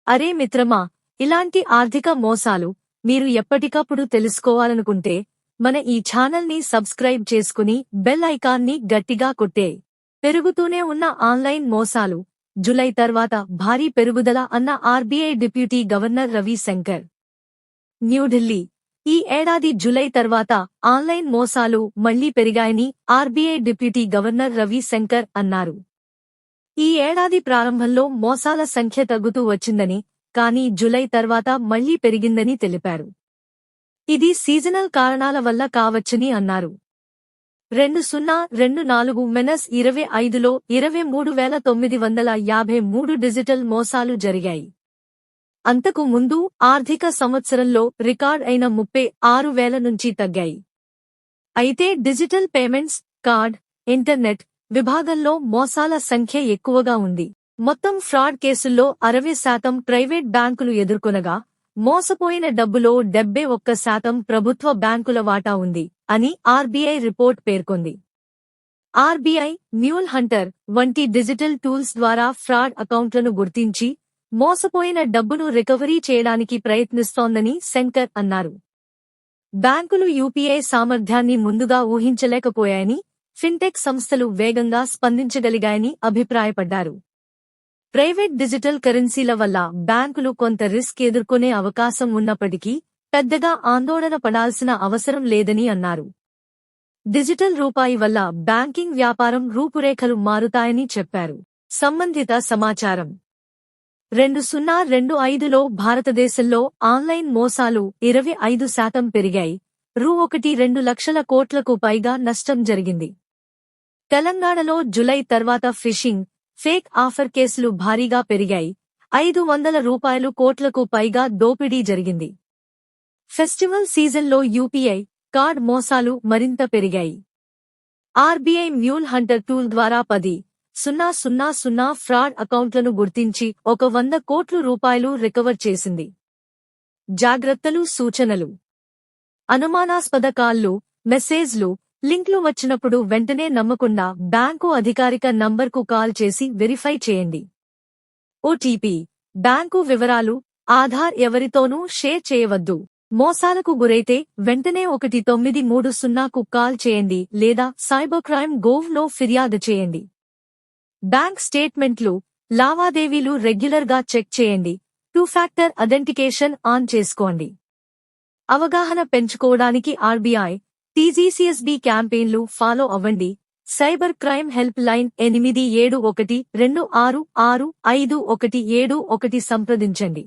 అరే మిత్రమా, ఇలాంటి ఆర్థిక మోసాలు మీరు ఎప్పటికప్పుడు తెలుసుకోవాలనుకుంటే మన ఈ ఛానల్ని సబ్స్క్రైబ్ చేసుకుని బెల్ ఐకాన్ని గట్టిగా కొట్టే. పెరుగుతూనే ఉన్న ఆన్లైన్ మోసాలు, జులై తర్వాత భారీ పెరుగుదల అన్న RBI deputy governor Ravi Shankar. New Delhi. ఈ ఏడాది జులై తర్వాత ఆన్లైన్ మోసాలు మళ్లీ పెరిగాయని RBI deputy governor Ravi Shankar అన్నారు. ఈ ఏడాది ప్రారంభంలో మోసాల సంఖ్య తగ్గుతూ వచ్చిందని, కానీ జులై తర్వాత మళ్లీ పెరిగిందని తెలిపారు. ఇది సీజనల్ కారణాల వల్ల కావచ్చని అన్నారు. 2024-25లో 23,953 డిజిటల్ మోసాలు జరిగాయి. అంతకు ముందు ఆర్థిక సంవత్సరంలో రికార్డ్ అయిన 36,000 నుంచి తగ్గాయి. అయితే డిజిటల్ పేమెంట్స్, కార్డ్, ఇంటర్నెట్ విభాగంలో మోసాల సంఖ్య ఎక్కువగా ఉంది. మొత్తం ఫ్రాడ్ కేసుల్లో 60% ప్రైవేట్ బ్యాంకులు ఎదుర్కొనగా, మోసపోయిన డబ్బులో 71% ప్రభుత్వ బ్యాంకుల వాటా ఉంది అని ఆర్బీఐ రిపోర్ట్ పేర్కొంది. ఆర్బీఐ, మ్యూల్ హంటర్ వంటి డిజిటల్ టూల్స్ ద్వారా ఫ్రాడ్ అకౌంట్లను గుర్తించి మోసపోయిన డబ్బును రికవరీ చేయడానికి ప్రయత్నిస్తోందని శంకర్ అన్నారు. బ్యాంకులు యూపీఐ సామర్థ్యాన్ని ముందుగా ఊహించలేకపోయాయని, ఫిన్టెక్ సంస్థలు వేగంగా స్పందించగలిగాయని అభిప్రాయపడ్డారు. ప్రైవేట్ డిజిటల్ కరెన్సీల వల్ల బ్యాంకులు కొంత రిస్క్ ఎదుర్కొనే అవకాశం ఉన్నప్పటికీ పెద్దగా ఆందోళన పడాల్సిన అవసరం లేదని అన్నారు. డిజిటల్ రూపాయి వల్ల బ్యాంకింగ్ వ్యాపారం రూపురేఖలు మారుతాయని చెప్పారు. సంబంధిత సమాచారం. 2025లో భారతదేశంలో ఆన్లైన్ మోసాలు 25% పెరిగాయి. రూ.12 లక్షల కోట్లకు పైగా నష్టం జరిగింది. తెలంగాణలో జులై తర్వాత ఫిషింగ్, ఫేక్ ఆఫర్ కేసులు భారీగా పెరిగాయి. 500 కోట్లకు పైగా దోపిడీ జరిగింది. ఫెస్టివల్ సీజన్లో యూపీఐ, కార్డ్ మోసాలు మరింత పెరిగాయి. ఆర్బీఐ మ్యూల్ హంటర్ టూల్ ద్వారా 10,000 ఫ్రాడ్ అకౌంట్లను గుర్తించి 100 కోట్ల రూపాయలు రికవర్ చేసింది. జాగ్రత్తలు, సూచనలు. అనుమానాస్పద కాల్లు, మెసేజ్లు, లింక్లు వచ్చినప్పుడు వెంటనే నమ్మకుండా బ్యాంకు అధికారిక నంబర్కు కాల్ చేసి వెరిఫై చేయండి. ఓటీపీ, బ్యాంకు వివరాలు, ఆధార్ ఎవరితోనూ షేర్ చేయవద్దు. మోసాలకు గురైతే వెంటనే 1930కు కాల్ చేయండి లేదా cybercrime.gov.in లో ఫిర్యాదు చేయండి. బ్యాంక్ స్టేట్మెంట్లు, లావాదేవీలు రెగ్యులర్గా చెక్ చేయండి. 2-ఫ్యాక్టర్ అథెంటికేషన్ ఆన్ చేసుకోండి. అవగాహన పెంచుకోవడానికి ఆర్బీఐ, టీజీసీఎస్బీ క్యాంపెయిన్లు ఫాలో అవ్వండి. సైబర్ క్రైమ్ హెల్ప్ లైన్ 8712666517 సంప్రదించండి.